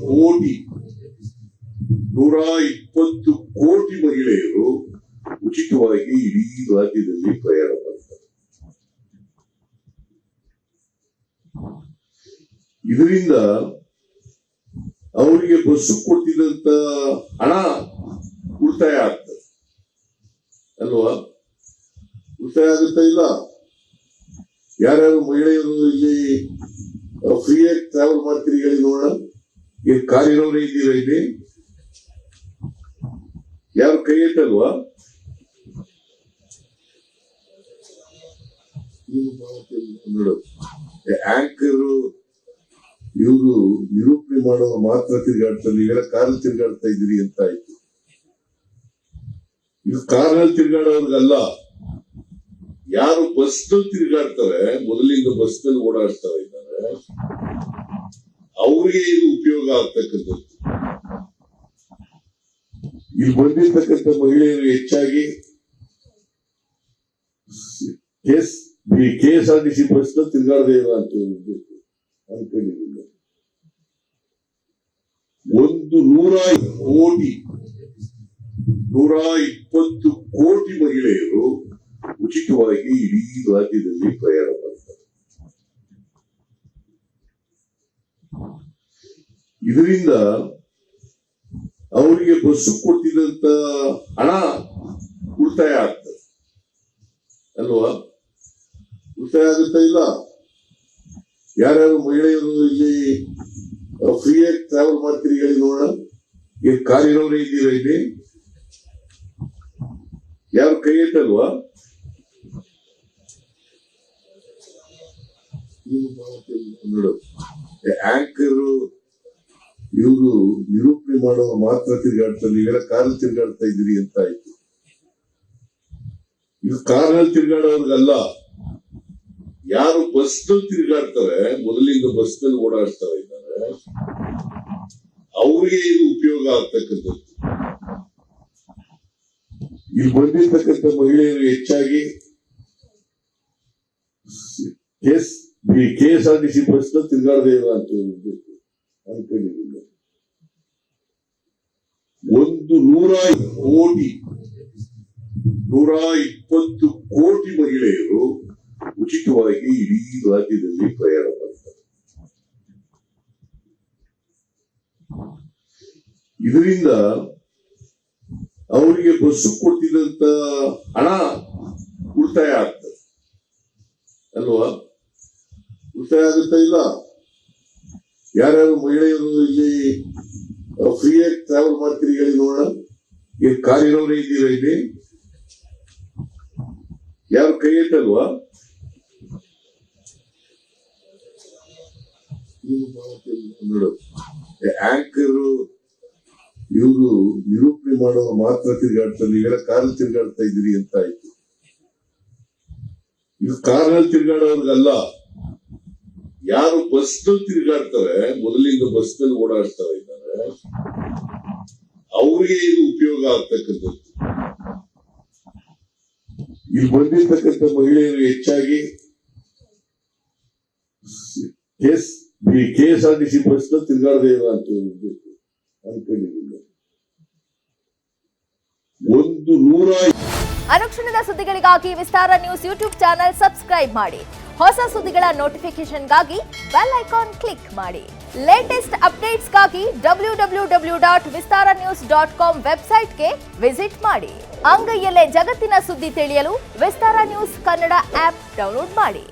ಕೋಟಿ 120 ಕೋಟಿ ಮಹಿಳೆಯರು ಉಚಿತವಾಗಿ ಇಡೀ ರಾಜ್ಯದಲ್ಲಿ ಪ್ರಯಾಣ ಮಾಡ್ತಾರೆ. ಇದರಿಂದ ಅವರಿಗೆ ಬಸ್ಸು ಕೊಟ್ಟಿದ್ದಂತ ಹಣ ಉಳಿತಾಯ ಆಗ್ತದೆ ಅಲ್ವಾ? ಉಳಿತಾಯ ಆಗುತ್ತಾ ಇಲ್ಲ? ಯಾರ್ಯಾರು ಮಹಿಳೆಯರು ಇಲ್ಲಿ ಫ್ರೀಯಾಗಿ ಟ್ರಾವೆಲ್ ಮಾಡ್ತೀರಿ ಹೇಳಿ ನೋಡೋಣ. ಏನ್ ಕಾರಿನವರೇ ಇದ್ದೀರಾ ಇಲ್ಲಿ? ಯಾರು ಕೈ ಎತ್ತಲ್ವಾ? ನೋಡು, ಆಂಕರು ಇವರು ನಿರೂಪಣೆ ಮಾಡುವ ಮಾತ್ರ ತಿರುಗಾಡ್ತಾರೆ. ನೀವೆಲ್ಲ ಕಾರಲ್ಲಿ ತಿರುಗಾಡ್ತಾ ಇದ್ದೀರಿ ಅಂತ ಆಯ್ತು. ಇದು ಕಾರಲ್ಲಿ ತಿರುಗಾಡೋರ್ಗಲ್ಲ, ಯಾರು ಬಸ್ ನಲ್ಲಿ ತಿರುಗಾಡ್ತಾರೆ, ಮೊದಲಿಂದ ಬಸ್ ನಲ್ಲಿ ಓಡಾಡ್ತಾ ಇದ್ದಾರೆ, ಅವ್ರಿಗೆ ಇದು ಉಪಯೋಗ ಆಗ್ತಕ್ಕಂಥದ್ದು. ಇಲ್ಲಿ ಬಂದಿರ್ತಕ್ಕಂಥ ಮಹಿಳೆಯರು ಹೆಚ್ಚಾಗಿ KSRTC ಬಸ್ ನಲ್ಲಿ ತಿರುಗಾಡದೇ ಇಲ್ಲ ಅಂತ ಹೇಳ್ಬೇಕು ಅನ್ಕೊಂಡಿದ್ದೀನಿ. 120 ಕೋಟಿ ಮಹಿಳೆಯರು ಉಚಿತವಾಗಿ ಇಡೀ ರಾಜ್ಯದಲ್ಲಿ ಪ್ರಯಾಣ ಮಾಡ್ತಾರೆ. ಇದರಿಂದ ಅವರಿಗೆ ಬಸ್ಸು ಕೊಟ್ಟಿದ್ದಂತ ಹಣ ಉಳಿತಾಯ ಆಗ್ತದೆ ಅಲ್ವಾ? ಉಳಿತಾಯ ಆಗುತ್ತಾ ಇಲ್ಲ? ಯಾರ್ಯಾರು ಮಹಿಳೆಯರು ಇಲ್ಲಿ ಫ್ರೀಯಾಗಿ ಟ್ರಾವೆಲ್ ಮಾಡ್ತೀರಿ ಹೇಳಿ ನೋಡೋಣ. ಏನ್ ಕಾರಿನವರೇ ಇದ್ದೀರಾ ಇಲ್ಲಿ? ಯಾರು ಕೈ ಎತ್ತಲ್ವಾ? ನೋಡು, ಆಂಕರು ಇವರು ನಿರೂಪಣೆ ಮಾಡುವ ಮಾತ್ರ ತಿರುಗಾಡ್ತಾರೆ. ನೀವೆಲ್ಲ ಕಾರಲ್ಲಿ ತಿರುಗಾಡ್ತಾ ಇದ್ದೀರಿ ಅಂತ ಆಯ್ತು. ಇದು ಕಾರಲ್ಲಿ ತಿರುಗಾಡೋರ್ಗಲ್ಲ, ಯಾರು ಬಸ್ ನಲ್ಲಿ ತಿರುಗಾಡ್ತಾರೆ, ಮೊದಲಿಂದ ಬಸ್ ನಲ್ಲಿ ಓಡಾಡ್ತಾ ಇದ್ದಾರೆ, ಅವ್ರಿಗೆ ಇದು ಉಪಯೋಗ ಆಗ್ತಕ್ಕಂಥದ್ದು. ಇಲ್ಲಿ ಬಂದಿರ್ತಕ್ಕಂಥ ಮಹಿಳೆಯರು ಹೆಚ್ಚಾಗಿ KSRTC ಬಸ್ ನಲ್ಲಿ ತಿರುಗಾಡದೇ ಇಲ್ಲ ಅಂತ ಹೇಳ್ಬೇಕು ಅನ್ಕೊಂಡಿದ್ದೀನಿ. 120 ಕೋಟಿ ಮಹಿಳೆಯರು ಉಚಿತವಾಗಿ ಇಡೀ ರಾಜ್ಯದಲ್ಲಿ ಪ್ರಯಾಣ ಮಾಡ್ತಾರೆ. ಇದರಿಂದ ಅವರಿಗೆ ಬಸ್ಸು ಕೊಟ್ಟಿದ್ದಂತ ಹಣ ಉಳಿತಾಯ ಆಗ್ತದೆ ಅಲ್ವಾ? ಉಳಿತಾಯ ಆಗುತ್ತಾ ಇಲ್ಲ? ಯಾರ್ಯಾರು ಮಹಿಳೆಯರು ಇಲ್ಲಿ ಫ್ರೀಯಾಗಿ ಟ್ರಾವೆಲ್ ಮಾಡ್ತೀರಿ ಹೇಳಿ ನೋಡೋಣ. ಏನ್ ಕಾರಿನವರೇ ಇದ್ದೀರಾ ಇಲ್ಲಿ? ಯಾರು ಕೈ ಎತ್ತಲ್ವಾ? ನೋಡು, ಆಂಕರು ಇವರು ನಿರೂಪಣೆ ಮಾಡುವ ಮಾತ್ರ ತಿರುಗಾಡ್ತಾರೆ. ನೀವೆಲ್ಲ ಕಾರಲ್ಲಿ ತಿರುಗಾಡ್ತಾ ಇದ್ದೀರಿ ಅಂತ ಆಯ್ತು. ಇದು ಕಾರಲ್ಲಿ ತಿರುಗಾಡೋರ್ಗಲ್ಲ, ಯಾರು ಬಸ್ ನಲ್ಲಿ ತಿರುಗಾಡ್ತಾರೆ, ಮೊದಲಿಂದ ಬಸ್ ನಲ್ಲಿ ಓಡಾಡ್ತಾ ಇದ್ದಾರೆ, ಅವ್ರಿಗೆ ಇದು ಉಪಯೋಗ ಆಗ್ತಕ್ಕಂಥದ್ದು. ಇಲ್ಲಿ ಬಂದಿರ್ತಕ್ಕಂಥ ಮಹಿಳೆಯರು ಹೆಚ್ಚಾಗಿ KSRTC ಬಸ್ ನಲ್ಲಿ ತಿರುಗಾಡದೇ ಇಲ್ಲ ಅಂತ ಹೇಳ್ಬೇಕು ಅನ್ಕೊಂಡಿದ್ದೀನಿ. ಅನುಕ್ಷಣದ ಸುದ್ದಿಗಳಿಗಾಗಿ ವಿಸ್ತಾರ ನ್ಯೂಸ್ ಯೂಟ್ಯೂಬ್ ಚಾನೆಲ್ ಸಬ್ಸ್ಕ್ರೈಬ್ ಮಾಡಿ. ಹೊಸ ಸುದ್ದಿಗಳ ನೋಟಿಫಿಕೇಶನ್ಗಾಗಿ ಬೆಲ್ ಐಕಾನ್ ಕ್ಲಿಕ್ ಮಾಡಿ. ಲೇಟೆಸ್ಟ್ ಅಪ್ಡೇಟ್ಸ್ಗಾಗಿ www.vistaranews.com ವೆಬ್ಸೈಟ್ಗೆ ವಿಸಿಟ್ ಮಾಡಿ. ಅಂಗೈಯಲ್ಲೇ ಜಗತ್ತಿನ ಸುದ್ದಿ ತಿಳಿಯಲು ವಿಸ್ತಾರ ನ್ಯೂಸ್ ಕನ್ನಡ ಆಪ್ ಡೌನ್ಲೋಡ್ ಮಾಡಿ.